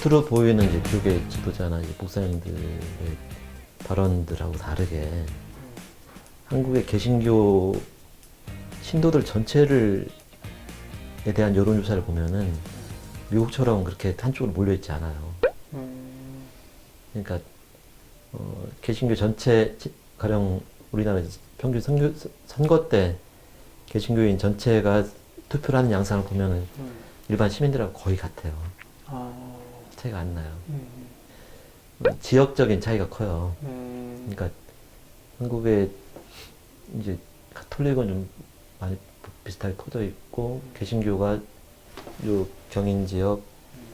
겉으로 보이는 이제 교계 지도자나 이제 목사님들의 발언들하고 다르게 한국의 개신교 신도들 전체를 에 대한 여론조사를 보면은 미국처럼 그렇게 한쪽으로 몰려있지 않아요. 그러니까 개신교 전체 가령 우리나라 평균 선거 때 개신교인 전체가 투표를 하는 양상을 보면은 일반 시민들하고 거의 같아요. 차이가 안 나요. 지역적인 차이가 커요. 그러니까 한국의 이제 가톨릭은 좀 많이 비슷하게 퍼져 있고 개신교가 요 경인 지역,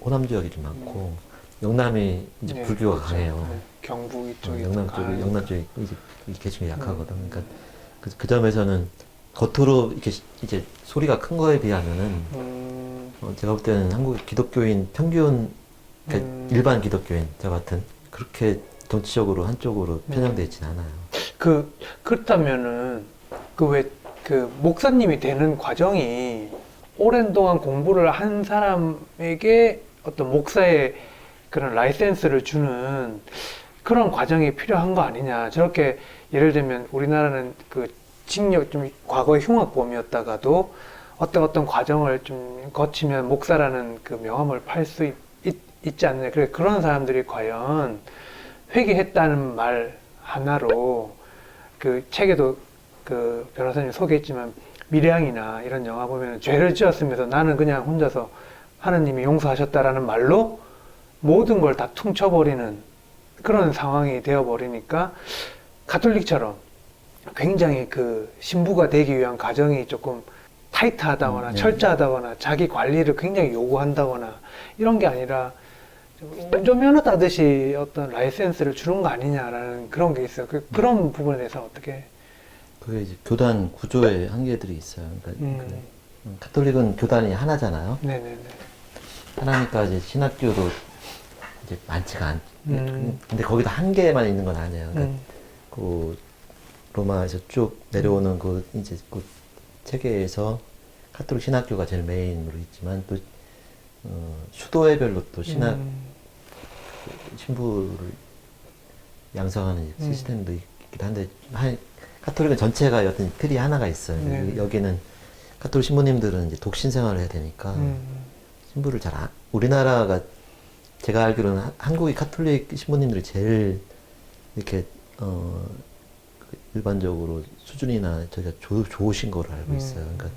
호남 지역이 좀 많고 영남이 이제 네, 불교가 그렇죠. 강해요. 네, 경북 이쪽이 영남 쪽이 이제 이 개신교 약하거든. 그러니까 그 점에서는 겉으로 이렇게 이제 소리가 큰 거에 비하면은 제가 볼 때는 한국 기독교인 평균 그러니까 일반 기독교인 저 같은 그렇게 정치적으로 한쪽으로 편향되어 있진 않아요. 그렇다면은 그 목사님이 되는 과정이 오랜 동안 공부를 한 사람에게 어떤 목사의 그런 라이센스를 주는 그런 과정이 필요한 거 아니냐. 저렇게 예를 들면 우리나라는 그 징역 좀 과거에 흉악범이었다가도 어떤 과정을 좀 거치면 목사라는 그 명함을 팔 수 있지 않느냐. 그래 그런 사람들이 과연 회개했다는 말 하나로 그 책에도 그 변호사님 소개했지만 미량이나 이런 영화 보면 죄를 지었으면서 나는 그냥 혼자서 하느님이 용서하셨다라는 말로 모든 걸 다 퉁쳐버리는 그런 상황이 되어버리니까 가톨릭처럼 굉장히 그 신부가 되기 위한 과정이 조금 타이트하다거나 철저하다거나 자기 관리를 굉장히 요구한다거나 이런 게 아니라 운전면허 따듯이 어떤 라이센스를 주는 거 아니냐라는 그런 게 있어요. 그런 부분에 대해서 어떻게? 그게 이제 교단 구조의 한계들이 있어요. 그러니까 가톨릭은 교단이 하나잖아요. 네네네. 하나니까 이제 신학교도 이제 많지가 않. 근데 거기도 한 개만 있는 건 아니에요. 그러니까 그 로마에서 쭉 내려오는 그 이제 그 체계에서 가톨릭 신학교가 제일 메인으로 있지만 또 수도회별로 또 신학 신부를 양성하는 시스템도 있기도 한데 가톨릭은 전체가 어떤 틀이 하나가 있어요. 여기는 가톨릭 신부님들은 이제 독신 생활을 해야 되니까 신부를 우리나라가 제가 알기로는 한국의 가톨릭 신부님들이 제일 이렇게 일반적으로 수준이나 저희가 좋으신 거로 알고 있어요. 그러니까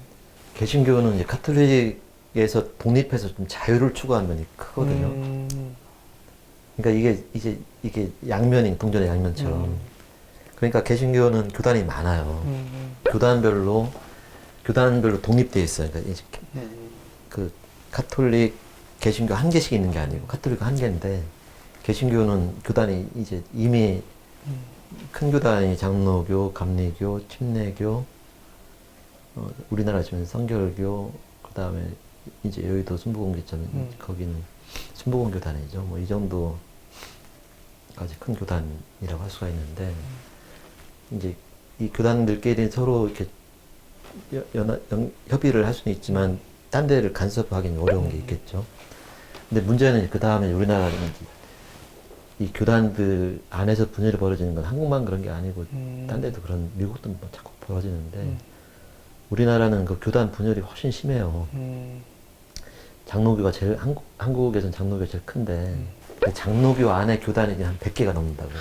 개신교는 이제 가톨릭에서 독립해서 좀 자유를 추구하는 면이 크거든요. 그러니까 이게 양면인 동전의 양면처럼. 그러니까 개신교는 교단이 많아요. 교단별로 독립되어 있어요. 그러니까 그 가톨릭, 개신교 한 개씩 있는 게 아니고 가톨릭 한 개인데 개신교는 교단이 이제 이미 큰 교단이 장로교, 감리교, 침례교, 우리나라 치면 성결교, 그 다음에 이제 여의도 순복음교점 거기는 순복음교단이죠. 뭐 이 정도까지 큰 교단이라고 할 수가 있는데 이제 이 교단들끼리 서로 이렇게 협의를 할 수는 있지만 딴 데를 간섭하기는 어려운 게 있겠죠. 근데 문제는 그 다음에 우리나라는 이 교단들 안에서 분열이 벌어지는 건 한국만 그런 게 아니고 딴 데도 그런 미국도 뭐 자꾸 벌어지는데 우리나라는 그 교단 분열이 훨씬 심해요. 장로교가 제일 한국에서는 장로교가 제일 큰데 그 장로교 안에 교단이 한 100개가 넘는다고요.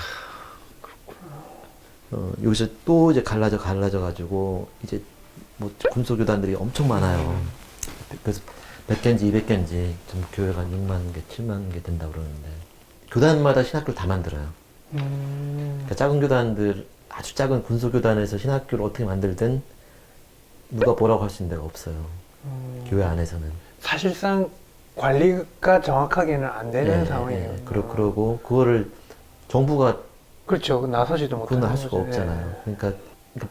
여기서 또 이제 갈라져 가지고 이제 뭐 군소교단들이 엄청 많아요. 그래서 100개인지 200개인지 전부 교회가 6만 개, 7만 개 된다고 그러는데 교단마다 신학교를 다 만들어요. 그러니까 작은 교단들, 아주 작은 군소교단에서 신학교를 어떻게 만들든 누가 뭐라고 할 수 있는 데가 없어요. 교회 안에서는. 사실상 관리가 정확하게는 안 되는 상황이에요. 그러고 그거를 정부가 그렇죠. 나서지도 못하는 그건 할 수가 거죠. 없잖아요. 그러니까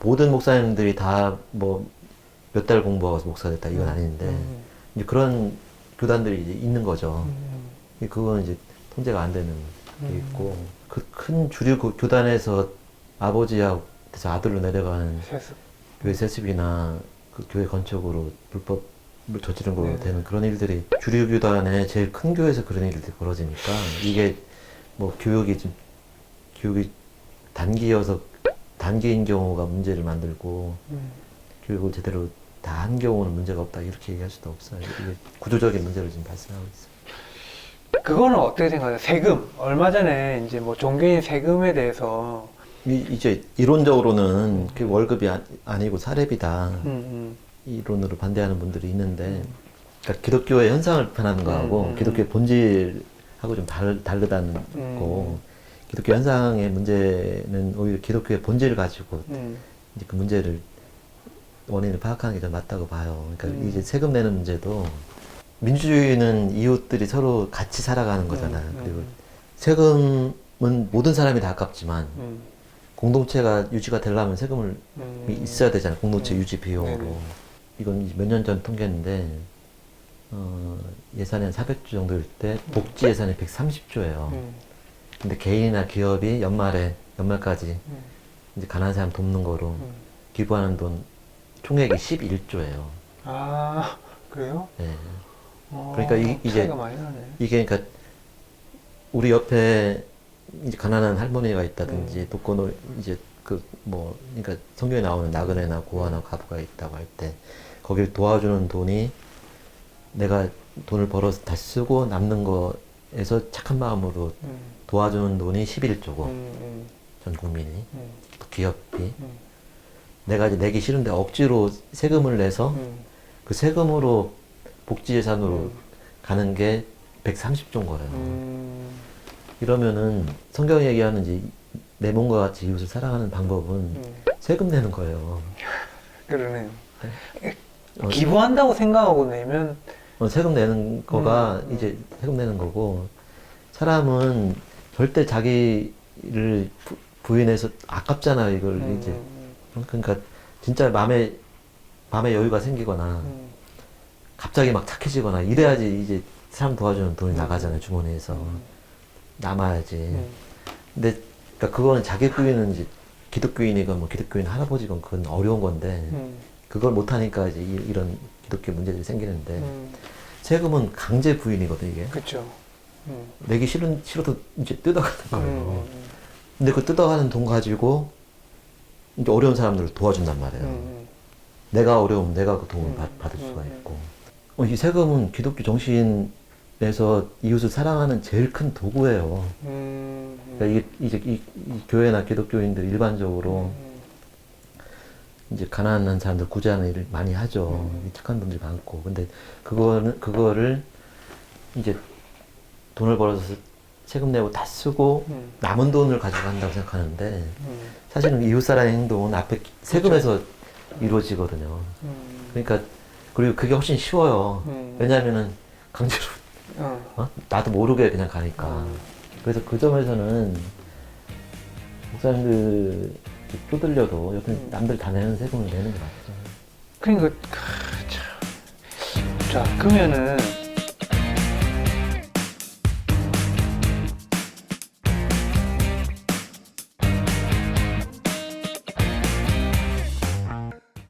모든 목사님들이 다 뭐 몇 달 공부하고 목사 됐다 이건 아닌데 이제 그런 교단들이 이제 있는 거죠. 그거는 이제 통제가 안 되는 게 있고 그 큰 주류 교단에서 아버지하고 아들로 내려가는 교회 세습이나 그 교회 건축으로 불법 저지른 거로 네. 되는 그런 일들이 주류 교단의 제일 큰 교회에서 그런 일들이 벌어지니까 이게 뭐 교육이 단기여서 단기인 경우가 문제를 만들고 교육을 제대로 다 한 경우는 문제가 없다 이렇게 얘기할 수도 없어요. 이게 구조적인 문제로 지금 발생하고 있어요. 그거는 어떻게 생각하세요? 세금. 얼마 전에 이제 뭐 종교인 세금에 대해서 이제 이론적으로는 그 월급이 아니고 사례비다 음, 이론으로 반대하는 분들이 있는데 그러니까 기독교의 현상을 비판하는 거하고 기독교의 본질하고 좀 다르다는 거. 기독교 현상의 문제는 오히려 기독교의 본질을 가지고 이제 그 문제를 원인을 파악하는 게 좀 맞다고 봐요. 그러니까 이제 세금 내는 문제도 민주주의는 이웃들이 서로 같이 살아가는 거잖아요. 그리고 세금은 모든 사람이 다 아깝지만 공동체가 유지가 되려면 세금을 있어야 되잖아요. 공동체 유지 비용으로. 네네. 이건 몇 년 전 통계인데 예산이 한 400조 정도일 때 복지 예산이 130조예요. 근데 개인이나 기업이 연말까지 이제 가난한 사람 돕는 거로 기부하는 돈 총액이 11조예요. 아, 그래요? 네. 어, 그러니까 이게 차이가 많이 나네. 이게 그러니까 우리 옆에 이제 가난한 할머니가 있다든지 독거노 이제 그러니까 성경에 나오는 나그네나 고아나 과부가 있다고 할 때 거기를 도와주는 돈이 내가 돈을 벌어서 다시 쓰고 남는 거에서 착한 마음으로 도와주는 돈이 11조고 전 국민이 또 기업이 내가 이제 내기 싫은데 억지로 세금을 내서 그 세금으로 복지 예산으로 가는 게 130조인 거예요. 이러면은 성경이 얘기하는 이제 내 몸과 같이 이웃을 사랑하는 방법은 세금 내는 거예요. 그러네요. 기부한다고 생각하고 내면 세금 내는 거가 이제 세금 내는 거고 사람은 절대 자기를 부인해서 아깝잖아요. 이걸 이제 그러니까 진짜 마음에 여유가 생기거나 갑자기 막 착해지거나 이래야지 이제 사람 도와주는 돈이 나가잖아요. 주머니에서 남아야지. 근데 그러니까 그거는 자기 부인은 이제 기독교인이건 뭐 기독교인 할아버지건 그건 어려운 건데 그걸 못하니까 이제 이런 기독교 문제들이 생기는데 세금은 강제 부인이거든 이게. 그렇죠. 내기 싫어도 이제 뜯어가는 거예요. 근데 그 뜯어가는 돈 가지고 이제 어려운 사람들을 도와준단 말이에요. 내가 어려우면 내가 그 도움을 받을 수가 있고. 이 세금은 기독교 정신에서 이웃을 사랑하는 제일 큰 도구예요. 그러니까 이게 이제 이 교회나 기독교인들 일반적으로 이제 가난한 사람들 구제하는 일을 많이 하죠. 착한 분들이 많고. 근데 그거를 이제 돈을 벌어서 세금 내고 다 쓰고 남은 돈을 가지고 한다고 생각하는데 사실은 이웃사랑의 행동은 앞에 세금에서 이루어지거든요. 그러니까 그리고 그게 훨씬 쉬워요. 왜냐하면은 강제로 나도 모르게 그냥 가니까. 그래서 그 점에서는 목사님들 쪼들려도 옆에 남들 다 내는 세금을 내는 게 맞죠. 그러니까 자, 그러면은